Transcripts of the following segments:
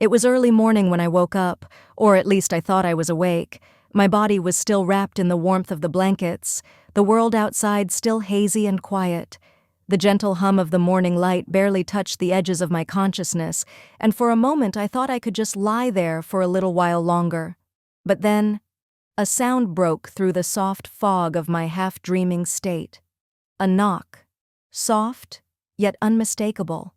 It was early morning when I woke up, or at least I thought I was awake. My body was still wrapped in the warmth of the blankets, the world outside still hazy and quiet. The gentle hum of the morning light barely touched the edges of my consciousness, and for a moment I thought I could just lie there for a little while longer. But then, a sound broke through the soft fog of my half-dreaming state. A knock. Soft, yet unmistakable.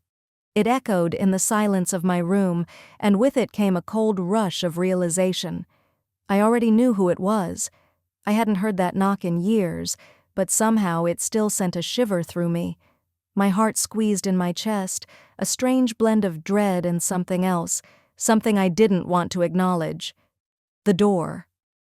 It echoed in the silence of my room, and with it came a cold rush of realization. I already knew who it was. I hadn't heard that knock in years, but somehow it still sent a shiver through me. My heart squeezed in my chest, a strange blend of dread and something else, something I didn't want to acknowledge. The door.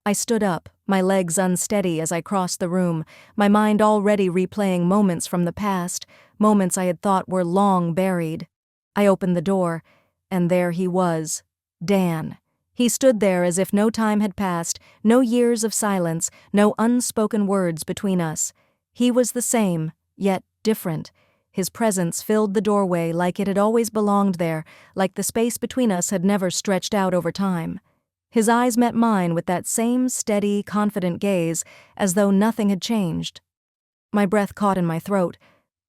I stood up, my legs unsteady as I crossed the room, my mind already replaying moments from the past, moments I had thought were long buried. I opened the door, and there he was, Dan. He stood there as if no time had passed, no years of silence, no unspoken words between us. He was the same, yet different. His presence filled the doorway like it had always belonged there, like the space between us had never stretched out over time. His eyes met mine with that same steady, confident gaze, as though nothing had changed. My breath caught in my throat,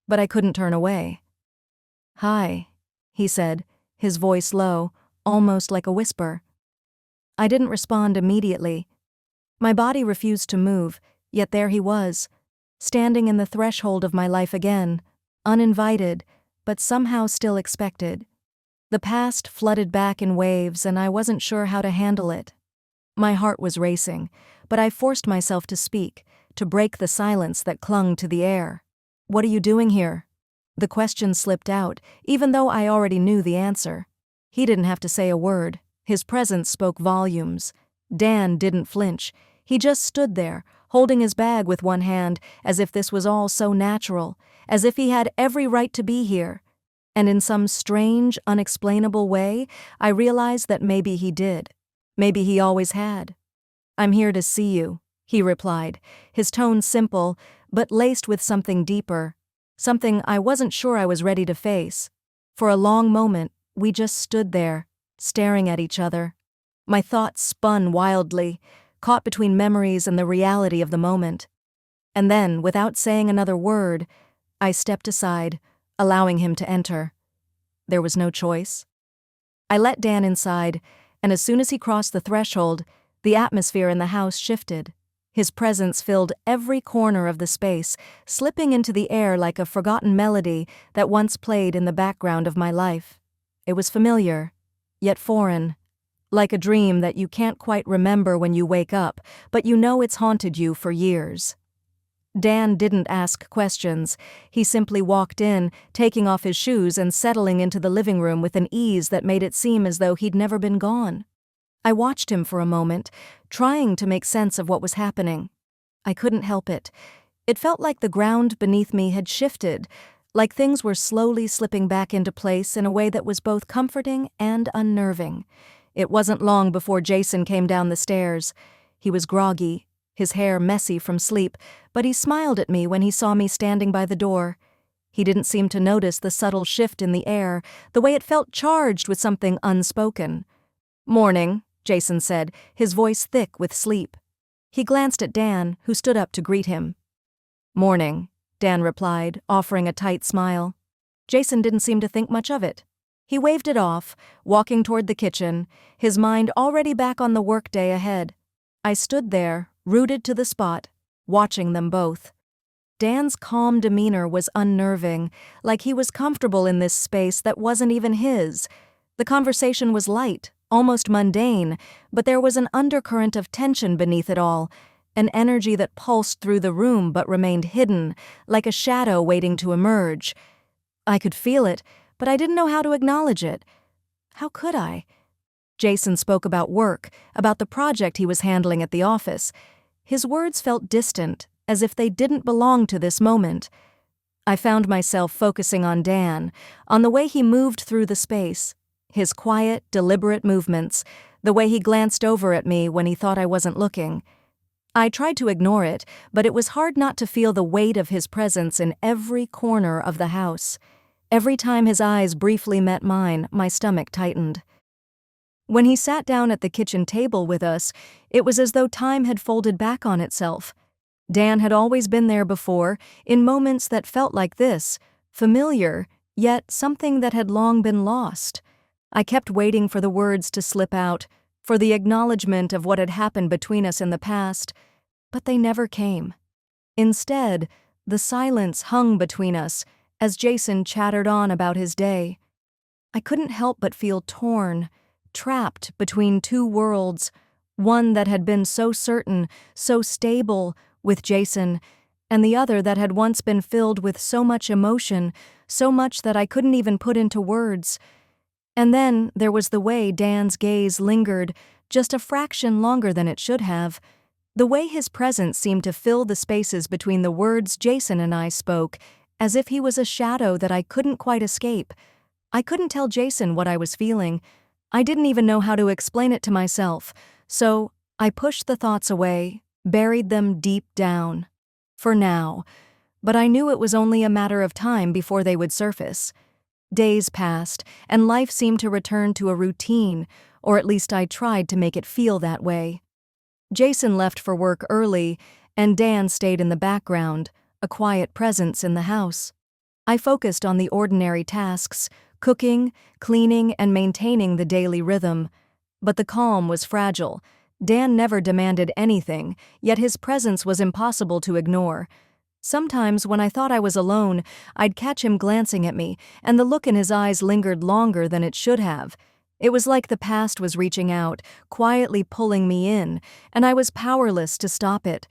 but I couldn't turn away. "Hi," he said, his voice low, almost like a whisper. I didn't respond immediately. My body refused to move, yet there he was, standing in the threshold of my life again, uninvited, but somehow still expected. The past flooded back in waves, and I wasn't sure how to handle it. My heart was racing, but I forced myself to speak, to break the silence that clung to the air. "What are you doing here?" The question slipped out, even though I already knew the answer. He didn't have to say a word. His presence spoke volumes. Dan didn't flinch. He just stood there, holding his bag with one hand, as if this was all so natural, as if he had every right to be here. And in some strange, unexplainable way, I realized that maybe he did. Maybe he always had. "I'm here to see you," he replied, his tone simple, but laced with something deeper, something I wasn't sure I was ready to face. For a long moment, we just stood there, staring at each other. My thoughts spun wildly, caught between memories and the reality of the moment. And then, without saying another word, I stepped aside, allowing him to enter. There was no choice. I let Dan inside, and as soon as he crossed the threshold, the atmosphere in the house shifted. His presence filled every corner of the space, slipping into the air like a forgotten melody that once played in the background of my life. It was familiar, yet foreign, like a dream that you can't quite remember when you wake up, but you know it's haunted you for years. Dan didn't ask questions. He simply walked in, taking off his shoes and settling into the living room with an ease that made it seem as though he'd never been gone. I watched him for a moment, trying to make sense of what was happening. I couldn't help it. It felt like the ground beneath me had shifted, like things were slowly slipping back into place in a way that was both comforting and unnerving. It wasn't long before Jason came down the stairs. He was groggy, his hair messy from sleep, but he smiled at me when he saw me standing by the door. He didn't seem to notice the subtle shift in the air, the way it felt charged with something unspoken. "Morning," Jason said, his voice thick with sleep. He glanced at Dan, who stood up to greet him. "Morning," Dan replied, offering a tight smile. Jason didn't seem to think much of it. He waved it off, walking toward the kitchen, his mind already back on the workday ahead. I stood there, rooted to the spot, watching them both. Dan's calm demeanor was unnerving, like he was comfortable in this space that wasn't even his. The conversation was light, almost mundane, but there was an undercurrent of tension beneath it all, an energy that pulsed through the room but remained hidden, like a shadow waiting to emerge. I could feel it, but I didn't know how to acknowledge it. How could I? Jason spoke about work, about the project he was handling at the office. His words felt distant, as if they didn't belong to this moment. I found myself focusing on Dan, on the way he moved through the space, his quiet, deliberate movements, the way he glanced over at me when he thought I wasn't looking. I tried to ignore it, but it was hard not to feel the weight of his presence in every corner of the house. Every time his eyes briefly met mine, my stomach tightened. When he sat down at the kitchen table with us, it was as though time had folded back on itself. Dan had always been there before, in moments that felt like this, familiar, yet something that had long been lost. I kept waiting for the words to slip out, for the acknowledgement of what had happened between us in the past, but they never came. Instead, the silence hung between us as Jason chattered on about his day. I couldn't help but feel torn, trapped between two worlds, one that had been so certain, so stable, with Jason, and the other that had once been filled with so much emotion, so much that I couldn't even put into words. And then there was the way Dan's gaze lingered, just a fraction longer than it should have. The way his presence seemed to fill the spaces between the words Jason and I spoke, as if he was a shadow that I couldn't quite escape. I couldn't tell Jason what I was feeling. I didn't even know how to explain it to myself, so I pushed the thoughts away, buried them deep down. For now. But I knew it was only a matter of time before they would surface. Days passed, and life seemed to return to a routine, or at least I tried to make it feel that way. Jason left for work early, and Dan stayed in the background, a quiet presence in the house. I focused on the ordinary tasks, cooking, cleaning, and maintaining the daily rhythm. But the calm was fragile. Dan never demanded anything, yet his presence was impossible to ignore. Sometimes, when I thought I was alone, I'd catch him glancing at me, and the look in his eyes lingered longer than it should have. It was like the past was reaching out, quietly pulling me in, and I was powerless to stop it.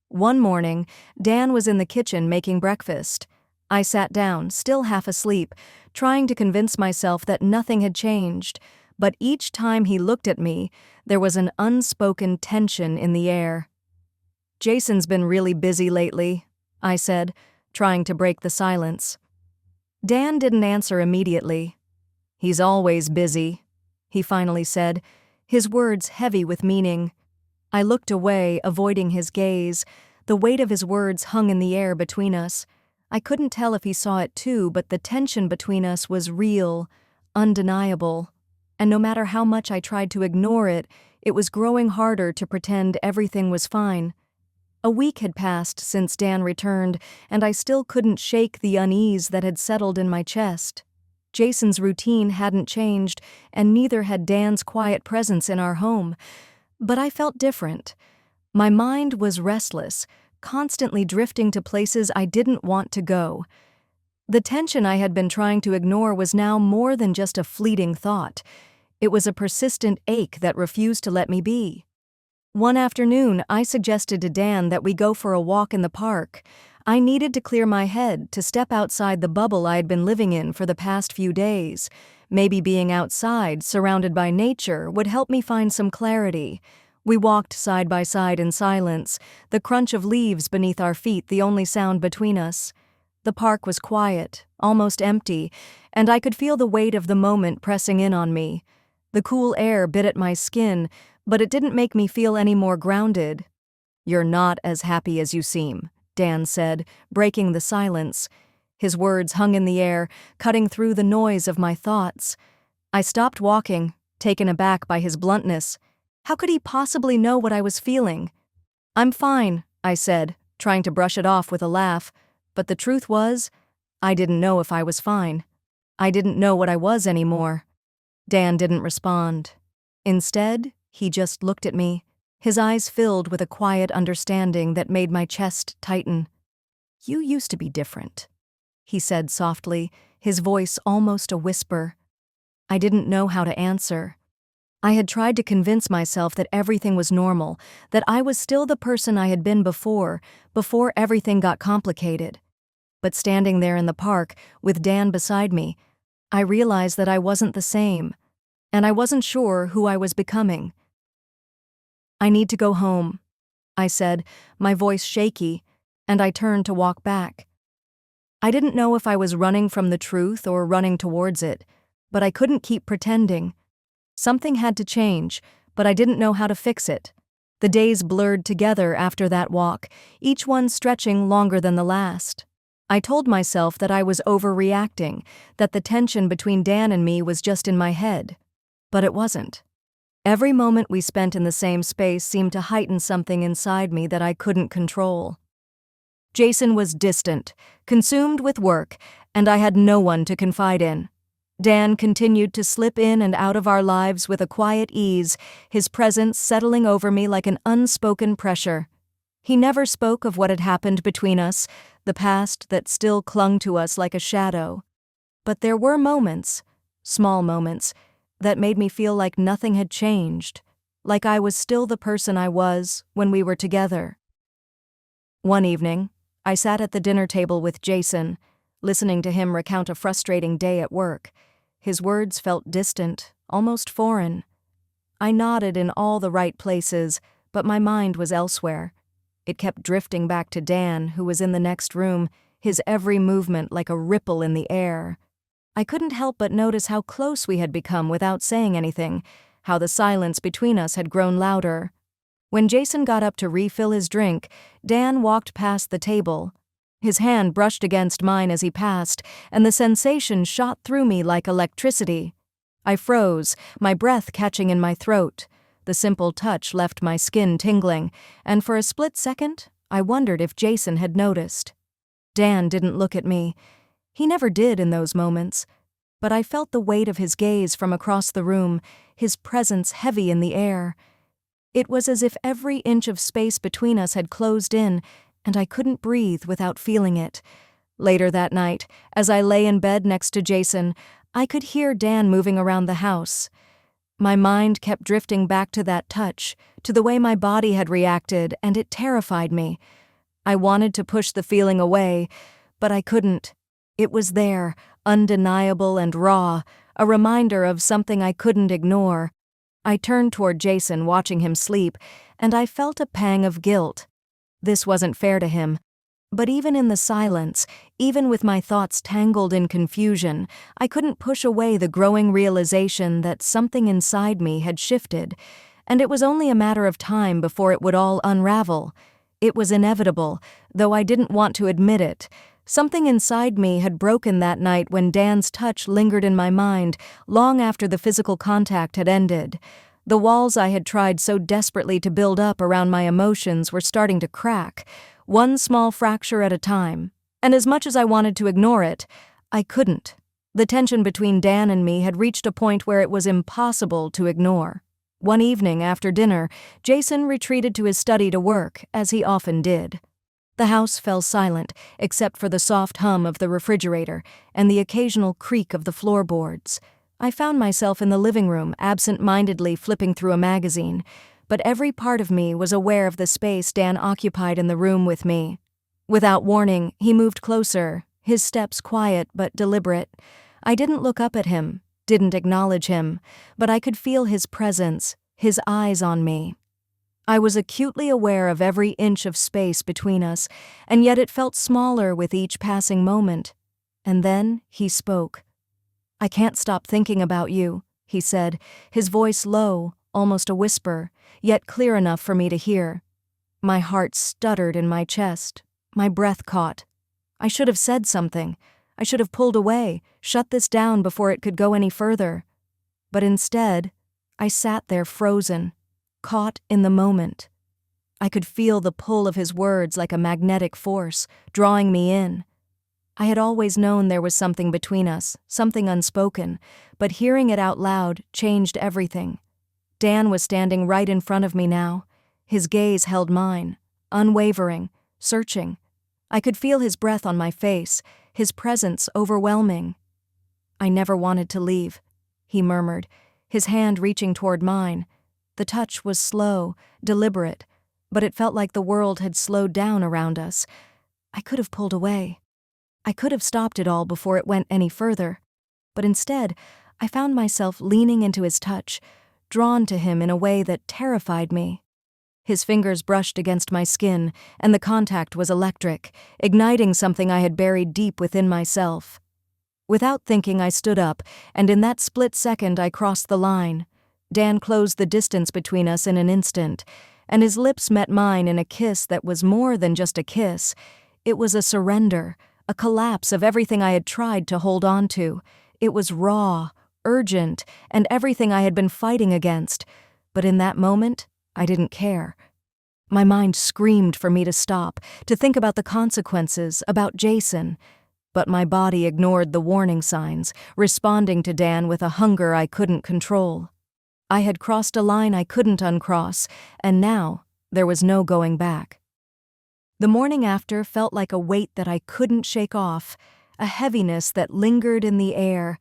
One morning, Dan was in the kitchen making breakfast. I sat down, still half asleep, trying to convince myself that nothing had changed, but each time he looked at me, there was an unspoken tension in the air. "Jason's been really busy lately," I said, trying to break the silence. Dan didn't answer immediately. "He's always busy," he finally said, his words heavy with meaning. I looked away, avoiding his gaze. The weight of his words hung in the air between us. I couldn't tell if he saw it too, but the tension between us was real, undeniable. And no matter how much I tried to ignore it, it was growing harder to pretend everything was fine. A week had passed since Dan returned, and I still couldn't shake the unease that had settled in my chest. Jason's routine hadn't changed, and neither had Dan's quiet presence in our home. But I felt different. My mind was restless, constantly drifting to places I didn't want to go. The tension I had been trying to ignore was now more than just a fleeting thought. It was a persistent ache that refused to let me be. One afternoon, I suggested to Dan that we go for a walk in the park. I needed to clear my head, to step outside the bubble I had been living in for the past few days. Maybe being outside, surrounded by nature, would help me find some clarity. We walked side by side in silence, the crunch of leaves beneath our feet the only sound between us. The park was quiet, almost empty, and I could feel the weight of the moment pressing in on me. The cool air bit at my skin, but it didn't make me feel any more grounded. "You're not as happy as you seem," Dan said, breaking the silence. His words hung in the air, cutting through the noise of my thoughts. I stopped walking, taken aback by his bluntness. How could he possibly know what I was feeling? "I'm fine," I said, trying to brush it off with a laugh. But the truth was, I didn't know if I was fine. I didn't know what I was anymore. Dan didn't respond. Instead, he just looked at me, his eyes filled with a quiet understanding that made my chest tighten. "You used to be different," he said softly, his voice almost a whisper. I didn't know how to answer. I had tried to convince myself that everything was normal, that I was still the person I had been before everything got complicated. But standing there in the park, with Dan beside me, I realized that I wasn't the same, and I wasn't sure who I was becoming. "I need to go home," I said, my voice shaky, and I turned to walk back. I didn't know if I was running from the truth or running towards it, but I couldn't keep pretending. Something had to change, but I didn't know how to fix it. The days blurred together after that walk, each one stretching longer than the last. I told myself that I was overreacting, that the tension between Dan and me was just in my head. But it wasn't. Every moment we spent in the same space seemed to heighten something inside me that I couldn't control. Jason was distant, consumed with work, and I had no one to confide in. Dan continued to slip in and out of our lives with a quiet ease, his presence settling over me like an unspoken pressure. He never spoke of what had happened between us, the past that still clung to us like a shadow. But there were moments, small moments, that made me feel like nothing had changed, like I was still the person I was when we were together. One evening, I sat at the dinner table with Jason, listening to him recount a frustrating day at work. His words felt distant, almost foreign. I nodded in all the right places, but my mind was elsewhere. It kept drifting back to Dan, who was in the next room, his every movement like a ripple in the air. I couldn't help but notice how close we had become without saying anything, how the silence between us had grown louder. When Jason got up to refill his drink, Dan walked past the table. His hand brushed against mine as he passed, and the sensation shot through me like electricity. I froze, my breath catching in my throat. The simple touch left my skin tingling, and for a split second, I wondered if Jason had noticed. Dan didn't look at me. He never did in those moments. But I felt the weight of his gaze from across the room, his presence heavy in the air. It was as if every inch of space between us had closed in, and I couldn't breathe without feeling it. Later that night, as I lay in bed next to Jason, I could hear Dan moving around the house. My mind kept drifting back to that touch, to the way my body had reacted, and it terrified me. I wanted to push the feeling away, but I couldn't. It was there, undeniable and raw, a reminder of something I couldn't ignore. I turned toward Jason, watching him sleep, and I felt a pang of guilt. This wasn't fair to him. But even in the silence, even with my thoughts tangled in confusion, I couldn't push away the growing realization that something inside me had shifted, and it was only a matter of time before it would all unravel. It was inevitable, though I didn't want to admit it. Something inside me had broken that night when Dan's touch lingered in my mind long after the physical contact had ended. The walls I had tried so desperately to build up around my emotions were starting to crack, one small fracture at a time. And as much as I wanted to ignore it, I couldn't. The tension between Dan and me had reached a point where it was impossible to ignore. One evening after dinner, Jason retreated to his study to work, as he often did. The house fell silent, except for the soft hum of the refrigerator and the occasional creak of the floorboards. I found myself in the living room, absent-mindedly flipping through a magazine, but every part of me was aware of the space Dan occupied in the room with me. Without warning, he moved closer, his steps quiet but deliberate. I didn't look up at him, didn't acknowledge him, but I could feel his presence, his eyes on me. I was acutely aware of every inch of space between us, and yet it felt smaller with each passing moment. And then he spoke. "I can't stop thinking about you," he said, his voice low, almost a whisper, yet clear enough for me to hear. My heart stuttered in my chest. My breath caught. I should have said something. I should have pulled away, shut this down before it could go any further. But instead, I sat there frozen, caught in the moment. I could feel the pull of his words like a magnetic force, drawing me in. I had always known there was something between us, something unspoken, but hearing it out loud changed everything. Dan was standing right in front of me now. His gaze held mine, unwavering, searching. I could feel his breath on my face, his presence overwhelming. "I never wanted to leave," he murmured, his hand reaching toward mine. The touch was slow, deliberate, but it felt like the world had slowed down around us. I could have pulled away. I could have stopped it all before it went any further. But instead, I found myself leaning into his touch, drawn to him in a way that terrified me. His fingers brushed against my skin, and the contact was electric, igniting something I had buried deep within myself. Without thinking, I stood up, and in that split second I crossed the line. Dan closed the distance between us in an instant, and his lips met mine in a kiss that was more than just a kiss. It was a surrender, a collapse of everything I had tried to hold on to. It was raw, urgent, and everything I had been fighting against. But in that moment, I didn't care. My mind screamed for me to stop, to think about the consequences, about Jason. But my body ignored the warning signs, responding to Dan with a hunger I couldn't control. I had crossed a line I couldn't uncross, and now there was no going back. The morning after felt like a weight that I couldn't shake off, a heaviness that lingered in the air.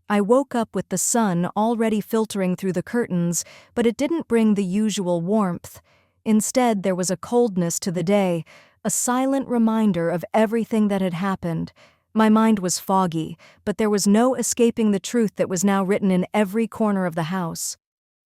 I woke up with the sun already filtering through the curtains, but it didn't bring the usual warmth. Instead, there was a coldness to the day, a silent reminder of everything that had happened. My mind was foggy, but there was no escaping the truth that was now written in every corner of the house.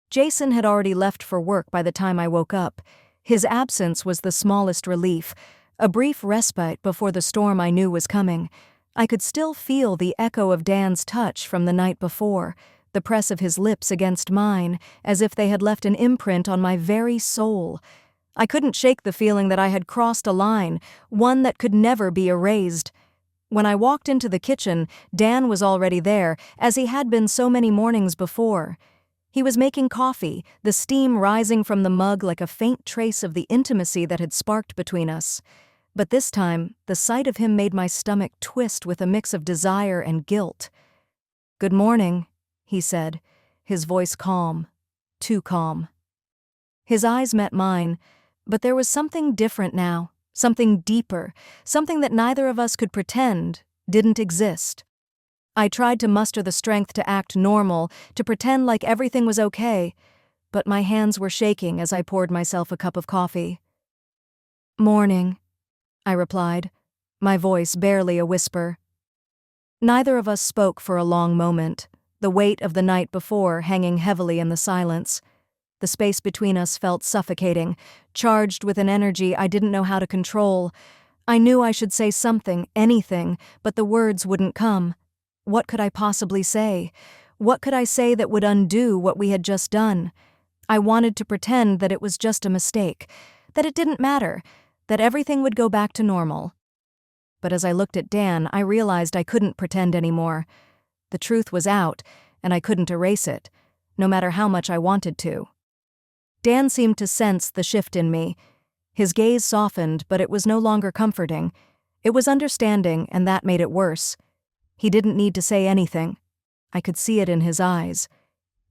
Jason had already left for work by the time I woke up. His absence was the smallest relief, a brief respite before the storm I knew was coming. I could still feel the echo of Dan's touch from the night before, the press of his lips against mine, as if they had left an imprint on my very soul. I couldn't shake the feeling that I had crossed a line, one that could never be erased. When I walked into the kitchen, Dan was already there, as he had been so many mornings before. He was making coffee, the steam rising from the mug like a faint trace of the intimacy that had sparked between us. But this time, the sight of him made my stomach twist with a mix of desire and guilt. "Good morning," he said, his voice calm, too calm. His eyes met mine, but there was something different now, something deeper, something that neither of us could pretend didn't exist. I tried to muster the strength to act normal, to pretend like everything was okay, but my hands were shaking as I poured myself a cup of coffee. "Morning," I replied, my voice barely a whisper. Neither of us spoke for a long moment, the weight of the night before hanging heavily in the silence. The space between us felt suffocating, charged with an energy I didn't know how to control. I knew I should say something, anything, but the words wouldn't come. What could I possibly say? What could I say that would undo what we had just done? I wanted to pretend that it was just a mistake, that it didn't matter, that everything would go back to normal. But as I looked at Dan, I realized I couldn't pretend anymore. The truth was out, and I couldn't erase it, no matter how much I wanted to. Dan seemed to sense the shift in me. His gaze softened, but it was no longer comforting. It was understanding, and that made it worse. He didn't need to say anything. I could see it in his eyes.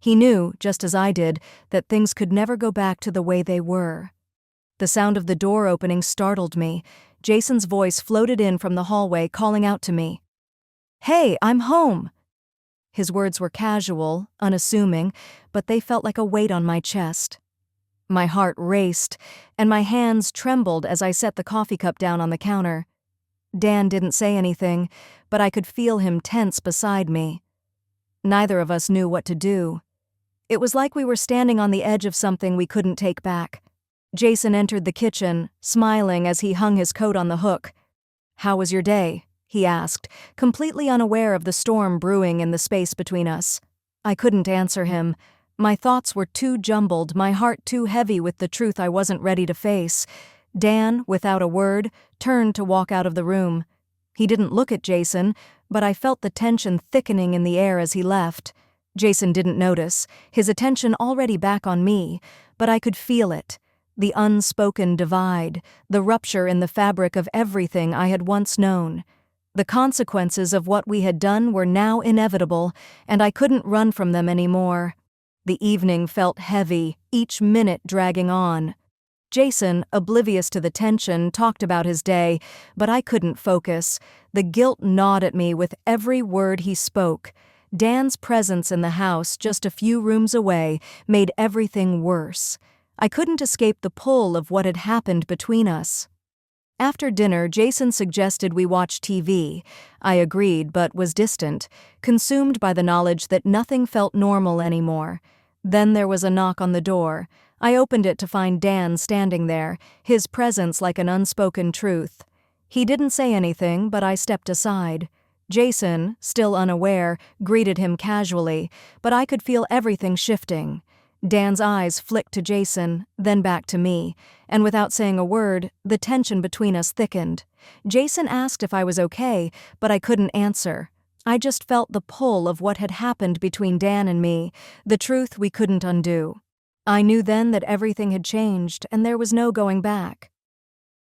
He knew, just as I did, that things could never go back to the way they were. The sound of the door opening startled me. Jason's voice floated in from the hallway, calling out to me. "Hey, I'm home!" His words were casual, unassuming, but they felt like a weight on my chest. My heart raced, and my hands trembled as I set the coffee cup down on the counter. Dan didn't say anything, but I could feel him tense beside me. Neither of us knew what to do. It was like we were standing on the edge of something we couldn't take back. Jason entered the kitchen, smiling as he hung his coat on the hook. "How was your day?" he asked, completely unaware of the storm brewing in the space between us. I couldn't answer him. My thoughts were too jumbled, my heart too heavy with the truth I wasn't ready to face. Dan, without a word, turned to walk out of the room. He didn't look at Jason, but I felt the tension thickening in the air as he left. Jason didn't notice, his attention already back on me, but I could feel it. The unspoken divide, the rupture in the fabric of everything I had once known. The consequences of what we had done were now inevitable, and I couldn't run from them anymore. The evening felt heavy, each minute dragging on. Jason, oblivious to the tension, talked about his day, but I couldn't focus. The guilt gnawed at me with every word he spoke. Dan's presence in the house, just a few rooms away, made everything worse. I couldn't escape the pull of what had happened between us. After dinner, Jason suggested we watch TV. I agreed, but was distant, consumed by the knowledge that nothing felt normal anymore. Then there was a knock on the door. I opened it to find Dan standing there, his presence like an unspoken truth. He didn't say anything, but I stepped aside. Jason, still unaware, greeted him casually, but I could feel everything shifting. Dan's eyes flicked to Jason, then back to me, and without saying a word, the tension between us thickened. Jason asked if I was okay, but I couldn't answer. I just felt the pull of what had happened between Dan and me, the truth we couldn't undo. I knew then that everything had changed and there was no going back.